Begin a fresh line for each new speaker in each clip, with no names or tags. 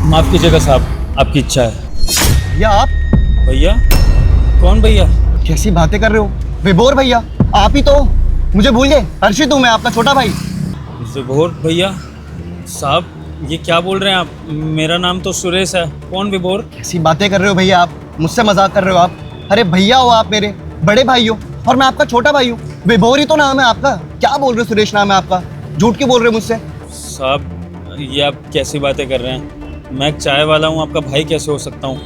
माफ कीजिएगा साहब, आपकी इच्छा है।
या आप
भैया? कौन भैया?
कैसी बातें कर रहे हो? विभोर भैया, आप ही तो। मुझे भूल गए? हर्षित हूँ मैं, आपका छोटा भाई।
विभोर भैया? साहब ये क्या बोल रहे हैं आप? मेरा नाम तो सुरेश है। कौन विभोर?
कैसी बातें कर रहे हो भैया आप? मुझसे मजाक कर रहे हो आप? अरे भैया हो आप, मेरे बड़े भाई हो, और मैं आपका छोटा भाई हूँ। विभोर ही तो नाम है आपका। क्या बोल रहे हो? सुरेश नाम है आपका। झूठ क्यों बोल रहे हो मुझसे?
साहब ये आप कैसी बातें कर रहे हैं? मैं एक चाय वाला हूँ, आपका भाई कैसे हो सकता हूँ?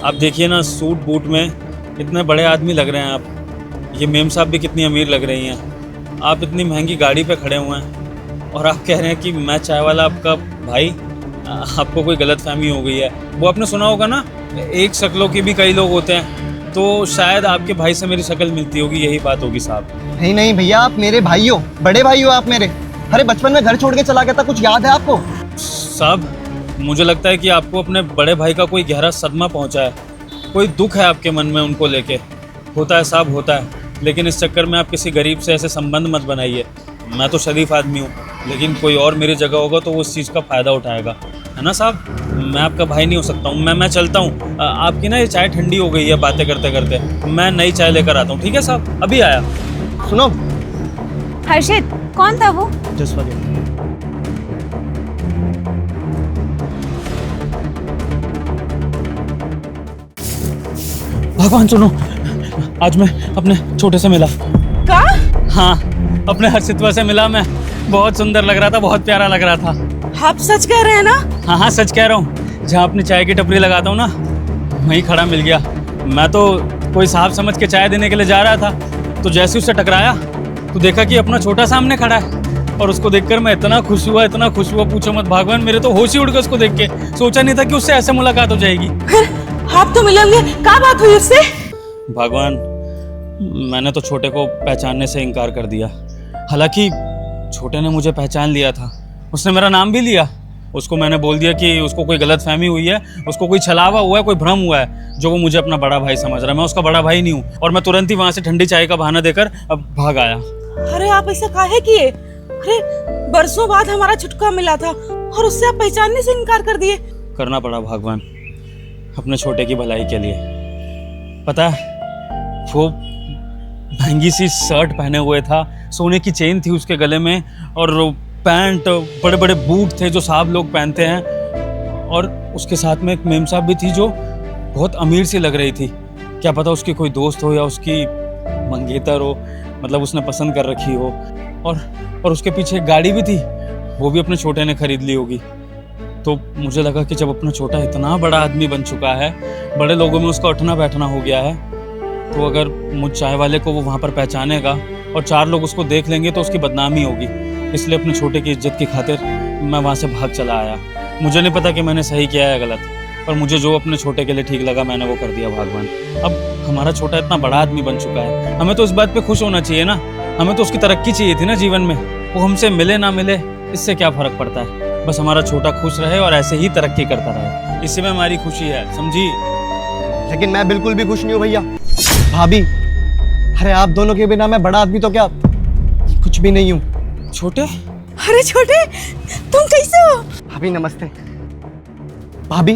आप देखिए ना, सूट बूट में इतने बड़े आदमी लग रहे हैं आप। ये मेम साहब भी कितनी अमीर लग रही हैं। आप इतनी महंगी गाड़ी पे खड़े हुए हैं और आप कह रहे हैं कि मैं चाय वाला आपका भाई। आपको कोई गलतफहमी हो गई है। वो आपने सुना होगा ना, एक शक्लों के भी कई लोग होते हैं, तो शायद आपके भाई से मेरी शक्ल मिलती होगी, यही बात होगी साहब।
नहीं नहीं भैया, आप मेरे भाई हो, बड़े भाई हो आप मेरे। अरे बचपन में घर छोड़ के चला गया था, कुछ याद है आपको?
साहब मुझे लगता है कि आपको अपने बड़े भाई का कोई गहरा सदमा पहुंचा है, कोई दुख है आपके मन में उनको लेके। होता है साहब, होता है, लेकिन इस चक्कर में आप किसी गरीब से ऐसे संबंध मत बनाइए। मैं तो शरीफ आदमी हूँ, लेकिन कोई और मेरी जगह होगा तो वो उस चीज़ का फ़ायदा उठाएगा, है ना साहब? मैं आपका भाई नहीं हो सकता हूँ। मैं चलता हूँ। आपकी ना ये चाय ठंडी हो गई है बातें करते करते। मैं नई चाय लेकर आता हूँ, ठीक है साहब? अभी आया।
सुनो
हर्षित, कौन था वो?
जसवाल,
भगवान सुनो, आज मैं अपने छोटे से मिला।
का?
हाँ, अपने हर्षित्वा से मिला मैं। बहुत सुंदर लग रहा था, बहुत प्यारा लग रहा था।
आप सच कह रहे हैं ना?
हाँ हाँ सच कह रहा हूँ। जहाँ अपनी चाय की टपरी लगाता हूँ ना, वहीं खड़ा मिल गया। मैं तो कोई साहब समझ के चाय देने के लिए जा रहा था, तो जैसे उससे टकराया तो देखा कि अपना छोटा सामने खड़ा है। और उसको देखकर मैं इतना खुश हुआ, इतना खुश हुआ, पूछो मत भगवान। मेरे तो होश ही उड़ गया उसको देख के। सोचा नहीं था कि उससे ऐसे मुलाकात हो जाएगी।
आप तो मिलेंगे, क्या बात हुई उससे?
भगवान, मैंने तो छोटे को पहचानने से इनकार कर दिया। हालांकि छोटे ने मुझे पहचान लिया था, उसने मेरा नाम भी लिया। उसको मैंने बोल दिया कि उसको कोई गलतफहमी हुई है, उसको कोई छलावा हुआ है, कोई भ्रम हुआ है, जो वो मुझे अपना बड़ा भाई समझ रहा है। मैं उसका बड़ा भाई नहीं हूँ। और मैं तुरंत ही वहाँ से ठंडी चाय का बहाना देकर अब भाग आया।
अरे आप ऐसा काहे किए? अरे बरसों बाद हमारा छुटका मिला था और उससे आप पहचानने से इनकार कर दिए।
करना पड़ा भगवान, अपने छोटे की भलाई के लिए। पता है, वो महंगी सी शर्ट पहने हुए था, सोने की चेन थी उसके गले में, और पैंट, बड़े बड़े बूट थे जो साहब लोग पहनते हैं। और उसके साथ में एक मेम साहब भी थी जो बहुत अमीर सी लग रही थी। क्या पता उसकी कोई दोस्त हो या उसकी मंगेतर हो, मतलब उसने पसंद कर रखी हो। और उसके पीछे एक गाड़ी भी थी, वो भी अपने छोटे ने खरीद ली होगी। तो मुझे लगा कि जब अपना छोटा इतना बड़ा आदमी बन चुका है, बड़े लोगों में उसका उठना बैठना हो गया है, तो अगर मुझ चाय वाले को वो वहाँ पर पहचानेगा और 4 लोग उसको देख लेंगे तो उसकी बदनामी होगी। इसलिए अपने छोटे की इज्जत की खातिर मैं वहाँ से भाग चला आया। मुझे नहीं पता कि मैंने सही किया है गलत, पर मुझे जो अपने छोटे के लिए ठीक लगा मैंने वो कर दिया भगवान। अब हमारा छोटा इतना बड़ा आदमी बन चुका है, हमें तो इस बात पे खुश होना चाहिए ना। हमें तो उसकी तरक्की चाहिए थी ना जीवन में। वो हमसे मिले ना मिले, इससे क्या फ़र्क पड़ता है? बस हमारा छोटा खुश रहे और ऐसे ही तरक्की करता रहे, इसी में हमारी खुशी है, समझी?
लेकिन मैं बिल्कुल भी खुश नहीं हूँ भैया। भाभी, अरे आप दोनों के बिना मैं बड़ा आदमी तो क्या, कुछ भी नहीं हूँ।
छोटे?
अरे छोटे, तुम कैसे हो?
भाभी नमस्ते। भाभी,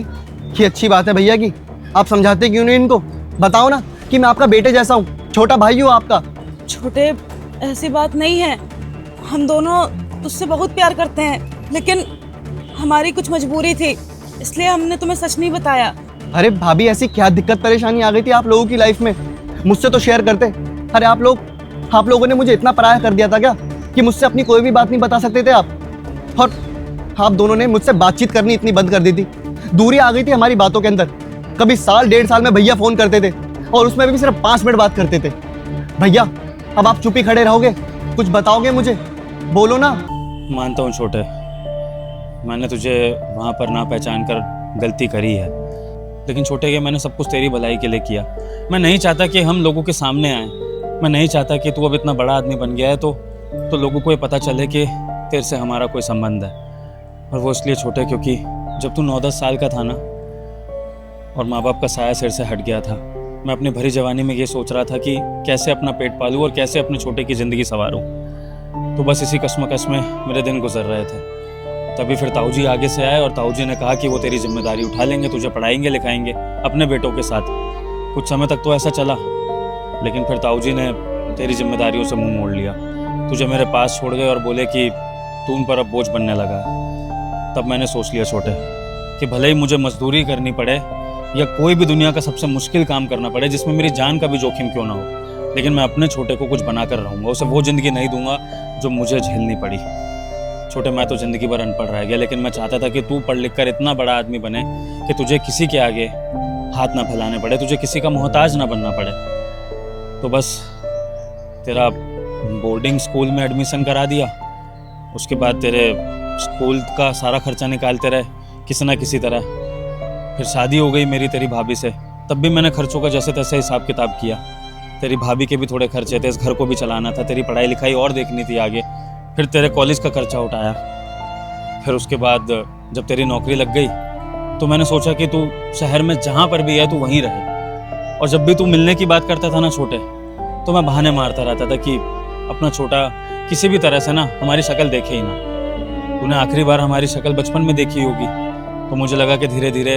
ये अच्छी बात है भैया की, आप समझाते क्यों नहीं इनको? बताओ ना कि मैं आपका बेटे जैसा हूँ, छोटा भाई हूँ आपका।
छोटे, ऐसी बात नहीं है। हम दोनों तुझसे बहुत प्यार करते हैं, लेकिन हमारी कुछ मजबूरी थी, इसलिए हमने तुम्हें सच नहीं बताया।
अरे भाभी, ऐसी क्या दिक्कत परेशानी आ गई थी आप लोगों की लाइफ में? मुझसे तो शेयर करते। अरे आप लोगों ने मुझे इतना पराया कर दिया था क्या कि मुझसे अपनी कोई भी बात नहीं बता सकते थे आप? और आप दोनों ने मुझसे बातचीत करनी इतनी बंद कर दी थी, दूरी आ गई थी हमारी बातों के अंदर। कभी साल 1.5 साल में भैया फोन करते थे और उसमें भी सिर्फ 5 मिनट बात करते थे। भैया, अब आप चुप ही खड़े रहोगे? कुछ बताओगे मुझे? बोलो ना।
मानता हूँ छोटे, मैंने तुझे वहाँ पर ना पहचान कर गलती करी है, लेकिन छोटे के मैंने सब कुछ तेरी भलाई के लिए किया। मैं नहीं चाहता कि हम लोगों के सामने आए। मैं नहीं चाहता कि तू अब इतना बड़ा आदमी बन गया है तो लोगों को ये पता चले कि तेरे से हमारा कोई संबंध है। और वो इसलिए छोटे क्योंकि जब तू 9-10 साल का था ना, और माँ बाप का साया सिर से हट गया था, मैं अपनी भरी जवानी में ये सोच रहा था कि कैसे अपना पेट पालूँ और कैसे अपने छोटे की ज़िंदगी संवारूँ। तो बस इसी कश्मकश में मेरे दिन गुजर रहे थे। तभी फिर ताऊ जी आगे से आए और ताऊ जी ने कहा कि वो तेरी जिम्मेदारी उठा लेंगे, तुझे पढ़ाएंगे लिखाएंगे अपने बेटों के साथ। कुछ समय तक तो ऐसा चला, लेकिन फिर ताऊ जी ने तेरी जिम्मेदारियों से मुंह मोड़ लिया, तुझे मेरे पास छोड़ गए और बोले कि तू उन पर अब बोझ बनने लगा है। तब मैंने सोच लिया छोटे कि भले ही मुझे मजदूरी करनी पड़े या कोई भी दुनिया का सबसे मुश्किल काम करना पड़े जिसमें मेरी जान का भी जोखिम क्यों ना हो, लेकिन मैं अपने छोटे को कुछ बनाकर रहूँगा, उसे वो ज़िंदगी नहीं दूंगा जो मुझे झेलनी पड़ी। छोटे, मैं तो ज़िंदगी भर अनपढ़ रह गया, लेकिन मैं चाहता था कि तू पढ़ लिख कर इतना बड़ा आदमी बने कि तुझे किसी के आगे हाथ ना फैलाने पड़े, तुझे किसी का मोहताज ना बनना पड़े। तो बस तेरा बोर्डिंग स्कूल में एडमिशन करा दिया, उसके बाद तेरे स्कूल का सारा खर्चा निकालते रहे किसी ना किसी तरह। फिर शादी हो गई मेरी तेरी भाभी से, तब भी मैंने खर्चों का जैसे तैसे हिसाब किताब किया। तेरी भाभी के भी थोड़े खर्चे थे, इस घर को भी चलाना था, तेरी पढ़ाई लिखाई और देखनी थी आगे। फिर तेरे कॉलेज का खर्चा उठाया। फिर उसके बाद जब तेरी नौकरी लग गई तो मैंने सोचा कि तू शहर में जहाँ पर भी है तू वहीं रहे। और जब भी तू मिलने की बात करता था ना छोटे, तो मैं बहाने मारता रहता था कि अपना छोटा किसी भी तरह से ना हमारी शक्ल देखे ही ना। तूने आखिरी बार हमारी शक्ल बचपन में देखी होगी, तो मुझे लगा कि धीरे धीरे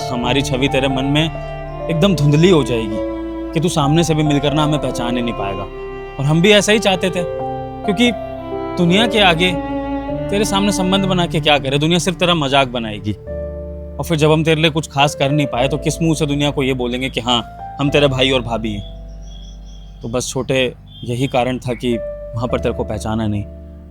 हमारी छवि तेरे मन में एकदम धुंधली हो जाएगी कि तू सामने से भी मिलकर ना हमें पहचान ही नहीं पाएगा। और हम भी ऐसा ही चाहते थे, क्योंकि दुनिया के आगे तेरे सामने संबंध बना के क्या करे, दुनिया सिर्फ तेरा मजाक बनाएगी। और फिर जब हम तेरे लिए कुछ खास कर नहीं पाए तो किस मुंह से दुनिया को ये बोलेंगे कि हाँ हम तेरे भाई और भाभी हैं। तो बस छोटे, यही कारण था कि वहाँ पर तेरे को पहचाना नहीं,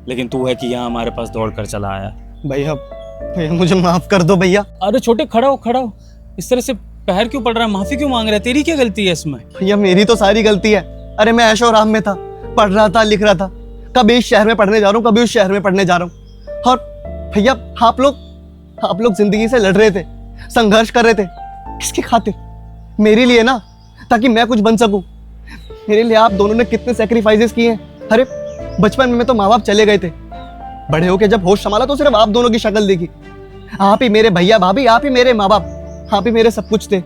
लेकिन तू है कि यहाँ हमारे पास दौड़ कर चला आया।
भैया भैया मुझे माफ कर दो भैया।
अरे छोटे, खड़ा हो, इस तरह से पैर क्यों पड़ रहा है, माफी क्यों मांग रहा है, तेरी क्या गलती है इसमें?
भैया मेरी तो सारी गलती है। अरे मैं ऐशो आराम में था, पढ़ रहा था, लिख रहा था, कभी इस शहर में पढ़ने जा रहा हूँ, कभी उस शहर में पढ़ने जा रहा हूँ। और भैया आप लोग जिंदगी से लड़ रहे थे, संघर्ष कर रहे थे, किसकी खातिर? मेरे लिए ना, ताकि मैं कुछ बन सकूं। मेरे लिए आप दोनों ने कितने सेक्रीफाइसेस किए हैं। अरे बचपन में तो माँ बाप चले गए थे, बड़े होके जब होश संभाला तो सिर्फ आप दोनों की शक्ल देखी। आप ही मेरे भैया भाभी, आप ही मेरे माँ बाप, आप ही मेरे सब कुछ थे।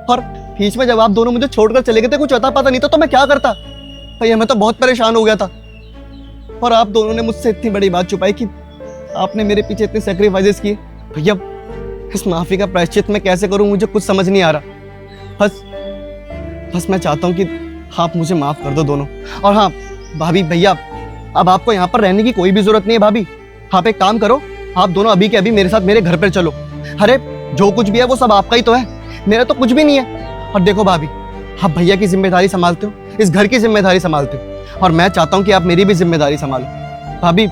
और बीच में जब आप दोनों मुझे छोड़कर चले गए थे, कुछ अता पता नहीं था, तो मैं क्या करता भैया? मैं तो बहुत परेशान हो गया था। और आप दोनों ने मुझसे इतनी बड़ी बात छुपाई कि आपने मेरे पीछे इतने सेक्रीफाइसेस किए। भैया इस माफी का प्रायश्चित मैं कैसे करूं, मुझे कुछ समझ नहीं आ रहा। बस मैं चाहता हूं कि आप मुझे माफ कर दो दोनों। और हाँ भाभी, भैया अब आपको यहाँ पर रहने की कोई भी जरूरत नहीं है। भाभी आप एक काम करो, आप दोनों अभी के अभी मेरे साथ मेरे घर पर चलो। अरे जो कुछ भी है वो सब आपका ही तो है, मेरा तो कुछ भी नहीं है। और देखो भाभी, आप भैया की जिम्मेदारी संभालते हो, इस घर की जिम्मेदारी संभालते हो, और मैं चाहता हूँ कि आप मेरी भी जिम्मेदारी संभालो। भाभी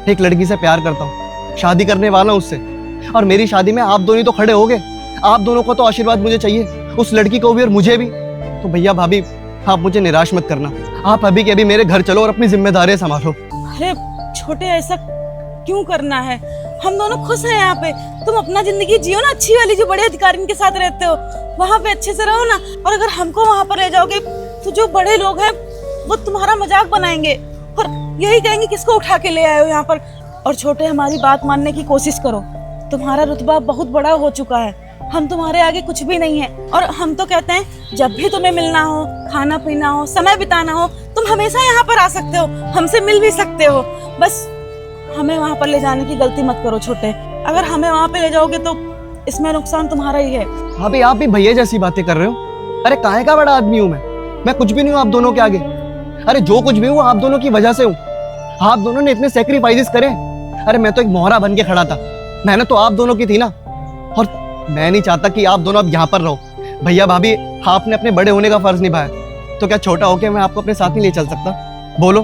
एक लड़की से प्यार करता हूँ, शादी करने वाला हूँ उससे, और मेरी शादी में आप दोनों तो खड़े हो गए। आप दोनों को तो आशीर्वाद मुझे चाहिए, उस लड़की को भी और मुझे भी। तो भैया भाभी आप मुझे निराश मत करना, आप अभी के अभी मेरे घर चलो और अपनी जिम्मेदारियां संभालो।
अरे छोटे, ऐसा क्यों करना है? हम दोनों खुश हैं यहाँ पे, तुम अपना जिंदगी जियो ना, अच्छी वाली, जो बड़े अधिकारी के साथ रहते हो वहाँ पे अच्छे से रहो ना। और अगर हमको वहाँ पर ले जाओगे तो जो बड़े लोग हैं वो तुम्हारा मजाक बनाएंगे और यही कहेंगे किसको उठा के ले आए हो यहाँ पर। और छोटे, हमारी बात मानने की कोशिश करो, तुम्हारा रुतबा बहुत बड़ा हो चुका है, हम तुम्हारे आगे कुछ भी नहीं है। और हम तो कहते हैं जब भी तुम्हें मिलना हो, खाना पीना हो, समय बिताना हो, तुम हमेशा यहाँ पर आ सकते हो, हमसे मिल भी सकते हो। बस हमें वहाँ पर ले जाने की गलती मत करो छोटे। अगर हमें वहाँ पे ले जाओगे तो इसमें नुकसान तुम्हारा ही है।
भाभी आप भी भैया जैसी बातें कर रहे हो। अरे काहे का बड़ा आदमी हूँ मैं कुछ भी नहीं हूँ आप दोनों के आगे। अरे जो कुछ भी हूँ आप दोनों की वजह से हूँ, आप दोनों ने इतने सेक्रीफाइसेस करे। अरे मैं तो एक मोहरा बन के खड़ा था, मेहनत तो आप दोनों की थी ना। और मैं नहीं चाहता कि आप दोनों अब यहाँ पर रहो। भैया भाभी आपने अपने बड़े होने का फर्ज निभाया, तो क्या छोटा होके मैं आपको अपने साथ नहीं ले चल सकता? बोलो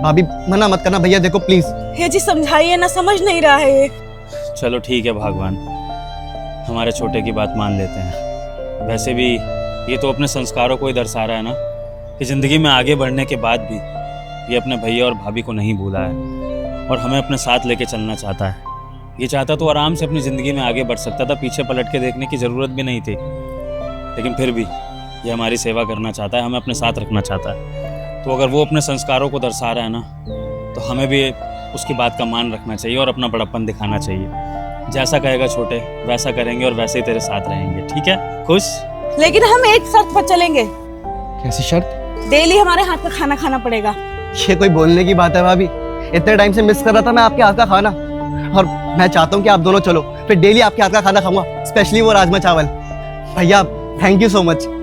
भाभी, मना मत करना। भैया देखो प्लीज।
हे जी समझाइए ना, समझ नहीं रहा है ये।
चलो ठीक है भगवान, हमारे छोटे की बात मान लेते हैं। वैसे भी ये तो अपने संस्कारों को ही दर्शा रहा है ना, कि ज़िंदगी में आगे बढ़ने के बाद भी ये अपने भैया और भाभी को नहीं भूला है और हमें अपने साथ लेके चलना चाहता है। ये चाहता तो आराम से अपनी ज़िंदगी में आगे बढ़ सकता था, पीछे पलट के देखने की ज़रूरत भी नहीं थी, लेकिन फिर भी ये हमारी सेवा करना चाहता है, हमें अपने साथ रखना चाहता है। तो अगर वो अपने संस्कारों को दर्शा रहा है ना, तो हमें भी उसकी बात का मान रखना चाहिए और अपना बड़प्पन दिखाना चाहिए। जैसा कहेगा छोटे वैसा करेंगे और वैसे ही तेरे साथ रहेंगे, ठीक है? खुश?
लेकिन हम एक शर्त पर चलेंगे।
कैसी शर्त?
डेली हमारे हाथ का खाना खाना पड़ेगा।
ये कोई बोलने की बात है भाभी? इतने टाइम से मिस कर रहा था मैं आपके हाथ का खाना। और मैं चाहता हूँ कि आप दोनों चलो, फिर डेली आपके हाथ का खाना खाऊंगा, स्पेशली वो राजमा चावल। भैया थैंक यू सो मच।